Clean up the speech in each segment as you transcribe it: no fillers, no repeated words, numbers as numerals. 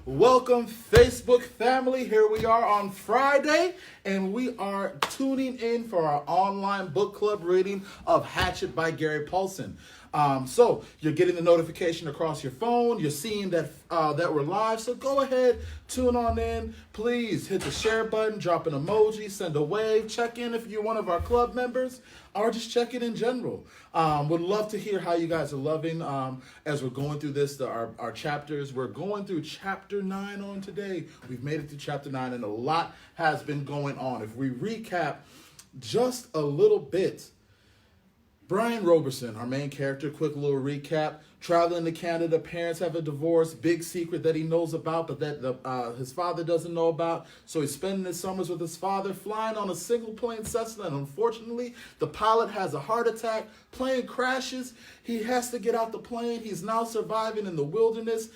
Welcome, Facebook family. Here we are on Friday, and we are tuning in for our online book club reading of Hatchet by Gary Paulsen. So you're getting the notification across your phone. You're seeing that we're live. So go ahead, tune on in. Please hit the share button, drop an emoji, send a wave, check in if you're one of our club members, or just check it in general. Would love to hear how you guys are loving as we're going through this, our chapters. We're going through chapter 9 on today. We've made it to chapter 9, and a lot has been going on. If we recap just a little bit, Brian Roberson, our main character, quick little recap. Traveling to Canada, parents have a divorce, big secret that he knows about, but that his father doesn't know about. So he's spending his summers with his father, flying on a single plane Cessna, and unfortunately, the pilot has a heart attack. Plane crashes. He has to get out the plane. He's now surviving in the wilderness.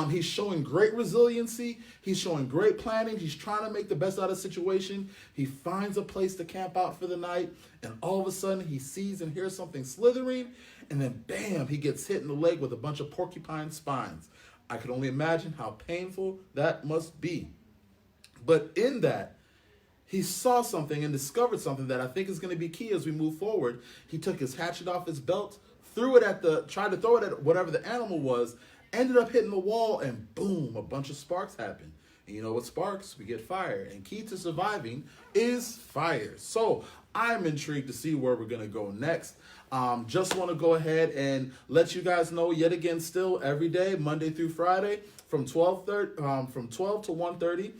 He's showing great resiliency. He's showing great planning. He's trying to make the best out of the situation. He finds a place to camp out for the night, and all of a sudden, he sees and hears something slithering. And then, bam, he gets hit in the leg with a bunch of porcupine spines. I could only imagine how painful that must be. But in that, he saw something and discovered something that I think is going to be key as we move forward. He took his hatchet off his belt, tried to throw it at whatever the animal was, ended up hitting the wall, and boom, a bunch of sparks happened. And you know what sparks? We get fire. And key to surviving is fire. So I'm intrigued to see where we're going to go next. Just want to go ahead and let you guys know yet again, still every day, Monday through Friday, from 12 to 1:30,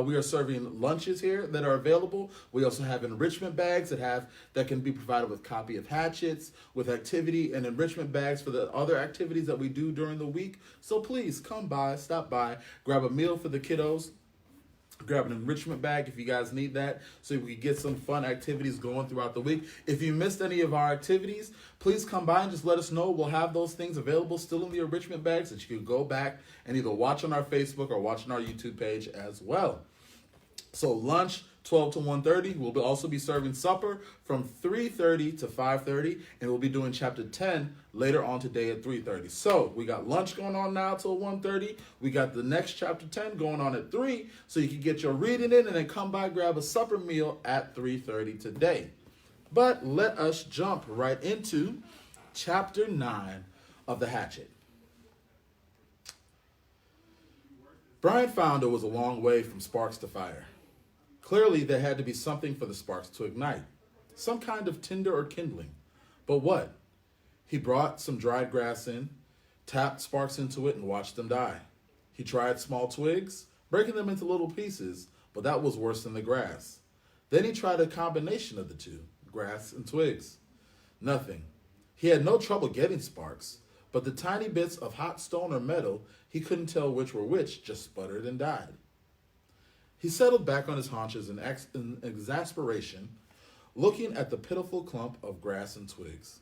we are serving lunches here that are available. We also have enrichment bags that can be provided with copy of Hatchets, with activity and enrichment bags for the other activities that we do during the week. So please come by, stop by, grab a meal for the kiddos. Grab an enrichment bag if you guys need that, so we can get some fun activities going throughout the week. If you missed any of our activities, please come by and just let us know. We'll have those things available still in the enrichment bags that you can go back and either watch on our Facebook or watch on our YouTube page as well. So lunch, 12 to 1:30. We'll also be serving supper from 3:30 to 5:30, and we'll be doing chapter 10 later on today at 3:30. So we got lunch going on now till 1:30. We got the next chapter 10 going on at 3, so you can get your reading in and then come by, grab a supper meal at 3:30 today. But let us jump right into chapter 9 of the Hatchet. Brian found it was a long way from sparks to fire. Clearly, there had to be something for the sparks to ignite, some kind of tinder or kindling. But what? He brought some dried grass in, tapped sparks into it, and watched them die. He tried small twigs, breaking them into little pieces, but that was worse than the grass. Then he tried a combination of the two, grass and twigs. Nothing. He had no trouble getting sparks, but the tiny bits of hot stone or metal, he couldn't tell which were which, just sputtered and died. He settled back on his haunches in exasperation, looking at the pitiful clump of grass and twigs.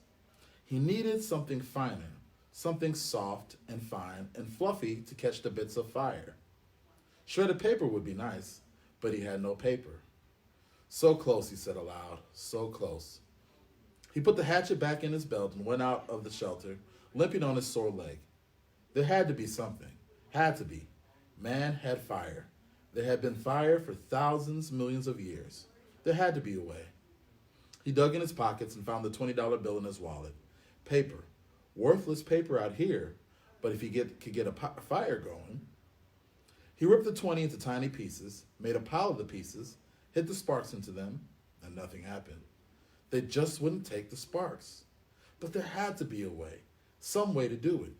He needed something finer, something soft and fine and fluffy to catch the bits of fire. Shredded paper would be nice, but he had no paper. So close, he said aloud, so close. He put the hatchet back in his belt and went out of the shelter, limping on his sore leg. There had to be something. Had to be. Man had fire. There had been fire for thousands, millions of years. There had to be a way. He dug in his pockets and found the $20 bill in his wallet. Paper. Worthless paper out here, but if he could get a fire going. He ripped the 20 into tiny pieces, made a pile of the pieces, hit the sparks into them, and nothing happened. They just wouldn't take the sparks. But there had to be a way, some way to do it.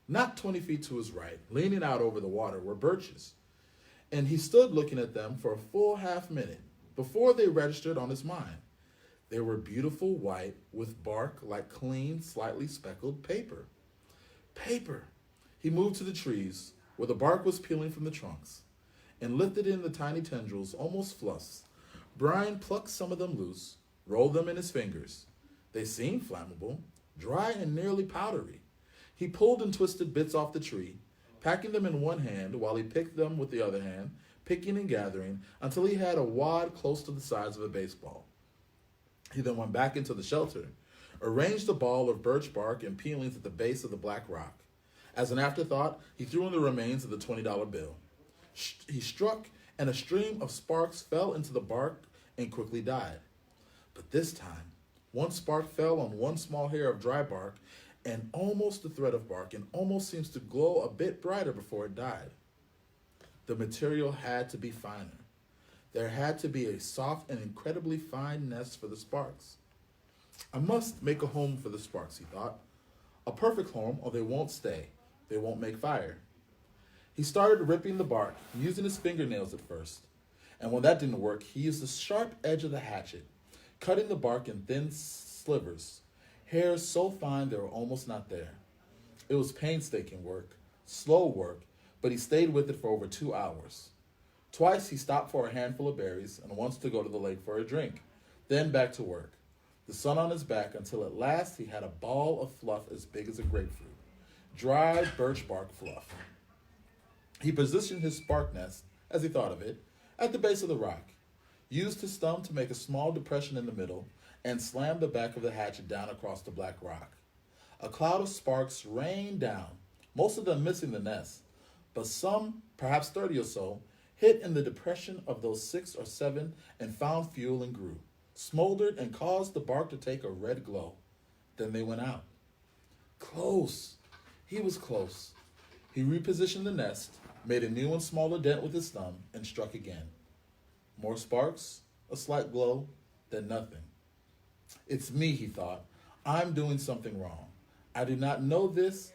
Not 20 feet to his right, leaning out over the water, were birches. And he stood looking at them for a full half-minute before they registered on his mind. They were beautiful white with bark like clean, slightly speckled paper. Paper! He moved to the trees where the bark was peeling from the trunks and lifted in the tiny tendrils, almost fluffs. Brian plucked some of them loose, rolled them in his fingers. They seemed flammable, dry and nearly powdery. He pulled and twisted bits off the tree, packing them in one hand while he picked them with the other hand, picking and gathering until he had a wad close to the size of a baseball. He then went back into the shelter, arranged a ball of birch bark and peelings at the base of the black rock. As an afterthought, he threw in the remains of the $20 bill. He struck, and a stream of sparks fell into the bark and quickly died. But this time, one spark fell on one small hair of dry bark and almost a thread of bark, and almost seems to glow a bit brighter before it died. The material had to be finer. There had to be a soft and incredibly fine nest for the sparks. I must make a home for the sparks, he thought. A perfect home, or they won't stay. They won't make fire. He started ripping the bark, using his fingernails at first. And when that didn't work, he used the sharp edge of the hatchet, cutting the bark in thin slivers, hairs so fine they were almost not there. It was painstaking work, slow work, but he stayed with it for over 2 hours. Twice he stopped for a handful of berries and once to go to the lake for a drink, then back to work, the sun on his back, until at last he had a ball of fluff as big as a grapefruit, dry birch bark fluff. He positioned his spark nest, as he thought of it, at the base of the rock, used his thumb to make a small depression in the middle, and slammed the back of the hatchet down across the black rock. A cloud of sparks rained down, most of them missing the nest, but some, perhaps 30 or so, hit in the depression of those 6 or 7 and found fuel and grew, smoldered and caused the bark to take a red glow. Then they went out. Close. He was close. He repositioned the nest, made a new and smaller dent with his thumb, and struck again. More sparks, a slight glow, then nothing. It's me, he thought. I'm doing something wrong. I do not know this.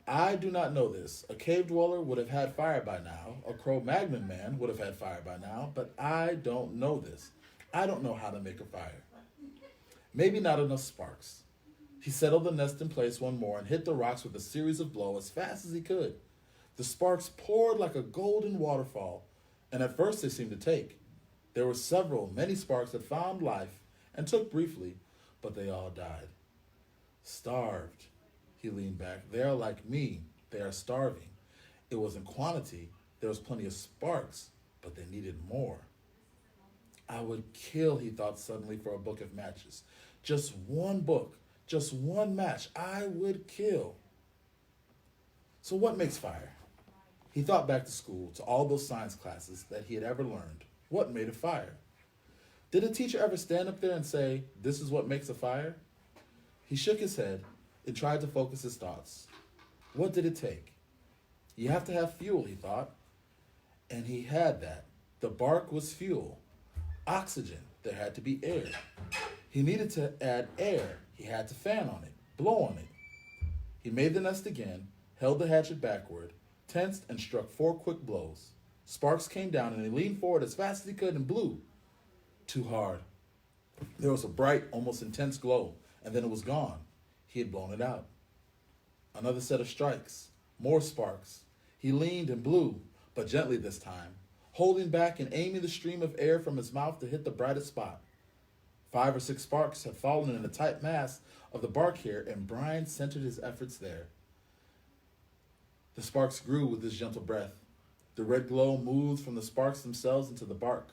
A cave dweller would have had fire by now. A Cro-Magnon man would have had fire by now, but I don't know this. I don't know how to make a fire. Maybe not enough sparks. He settled the nest in place one more and hit the rocks with a series of blows as fast as he could. The sparks poured like a golden waterfall, and at first they seemed to take. There were many sparks that found life and took briefly, but they all died. Starved. He leaned back. They are like me. They are starving. It was in quantity. There was plenty of sparks, but they needed more. I would kill, he thought suddenly, for a book of matches. Just one book, just one match. I would kill. So what makes fire? He thought back to school, to all those science classes that he had ever learned. What made a fire? Did a teacher ever stand up there and say, this is what makes a fire? He shook his head and tried to focus his thoughts. What did it take? You have to have fuel, he thought. And he had that. The bark was fuel. Oxygen. There had to be air. He needed to add air. He had to fan on it, blow on it. He made the nest again, held the hatchet backward, tensed, and struck 4 quick blows. Sparks came down, and he leaned forward as fast as he could and blew. Too hard. There was a bright, almost intense glow, and then it was gone. He had blown it out. Another set of strikes. More sparks. He leaned and blew, but gently this time, holding back and aiming the stream of air from his mouth to hit the brightest spot. 5 or 6 sparks had fallen in a tight mass of the bark here, and Brian centered his efforts there. The sparks grew with his gentle breath. The red glow moved from the sparks themselves into the bark,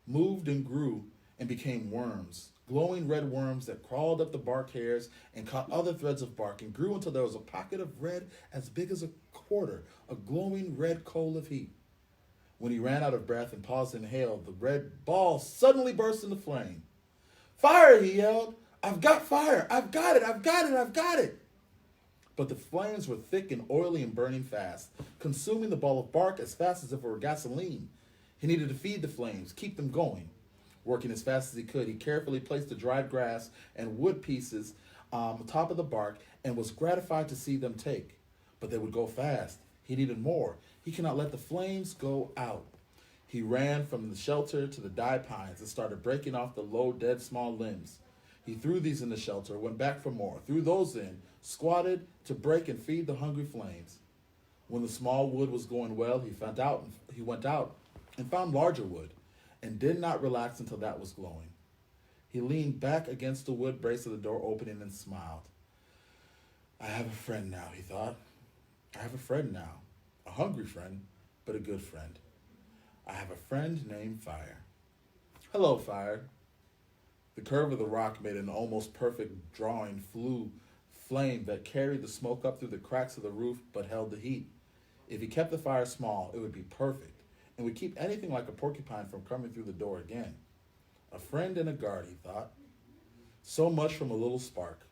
moved and grew and became worms, glowing red worms that crawled up the bark hairs and caught other threads of bark and grew until there was a pocket of red as big as a quarter, a glowing red coal of heat. When he ran out of breath and paused to inhale, the red ball suddenly burst into flame. Fire, he yelled. I've got fire. I've got it. I've got it. I've got it. But the flames were thick and oily and burning fast, consuming the ball of bark as fast as if it were gasoline. He needed to feed the flames, keep them going. Working as fast as he could, he carefully placed the dried grass and wood pieces on top of the bark and was gratified to see them take. But they would go fast. He needed more. He cannot let the flames go out. He ran from the shelter to the dyed pines and started breaking off the low, dead, small limbs. He threw these in the shelter, went back for more, threw those in, squatted to break and feed the hungry flames. When the small wood was going well, he went out and found larger wood, and did not relax until that was glowing. He leaned back against the wood brace of the door opening and smiled. I have a friend now, he thought. I have a friend now. A hungry friend, but a good friend. I have a friend named Fire. Hello, Fire. The curve of the rock made an almost perfect drawing flame that carried the smoke up through the cracks of the roof but held the heat. If he kept the fire small, it would be perfect and would keep anything like a porcupine from coming through the door again. A friend and a guard, he thought. So much from a little spark.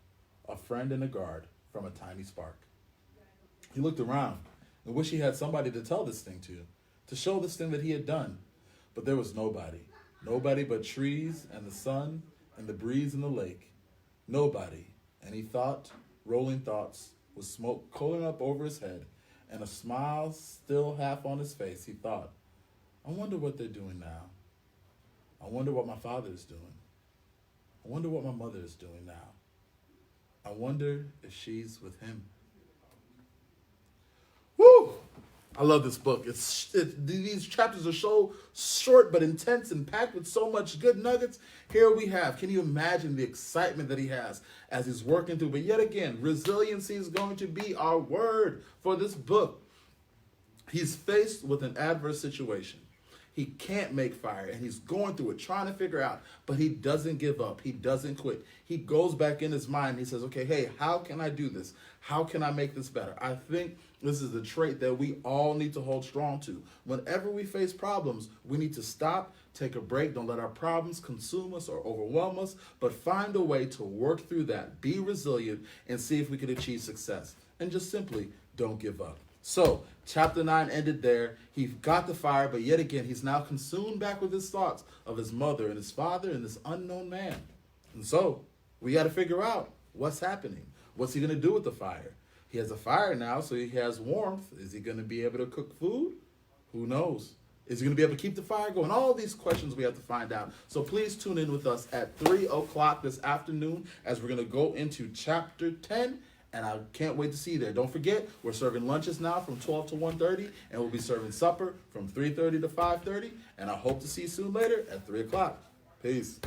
A friend and a guard from a tiny spark. He looked around and wished he had somebody to tell this thing to show this thing that he had done. But there was nobody. Nobody but trees and the sun and the breeze in the lake. Nobody. And he thought, rolling thoughts, with smoke curling up over his head and a smile still half on his face, he thought, I wonder what they're doing now. I wonder what my father is doing. I wonder what my mother is doing now. I wonder if she's with him. Woo! I love this book. These chapters are so short but intense and packed with so much good nuggets. Here we have. Can you imagine the excitement that he has as he's working through? But yet again, resiliency is going to be our word for this book. He's faced with an adverse situation. He can't make fire, and he's going through it, trying to figure out, but he doesn't give up. He doesn't quit. He goes back in his mind. He says, okay, hey, how can I do this? How can I make this better? I think this is the trait that we all need to hold strong to. Whenever we face problems, we need to stop, take a break. Don't let our problems consume us or overwhelm us, but find a way to work through that, be resilient, and see if we can achieve success. And just simply don't give up. So, chapter 9 ended there. He got the fire, but yet again, he's now consumed back with his thoughts of his mother and his father and this unknown man. And so, we got to figure out what's happening. What's he going to do with the fire? He has a fire now, so he has warmth. Is he going to be able to cook food? Who knows? Is he going to be able to keep the fire going? All these questions we have to find out. So please tune in with us at 3 o'clock this afternoon as we're going to go into chapter 10. And I can't wait to see you there. Don't forget, we're serving lunches now from 12 to 1:30, and we'll be serving supper from 3:30 to 5:30. And I hope to see you soon later at 3 o'clock. Peace.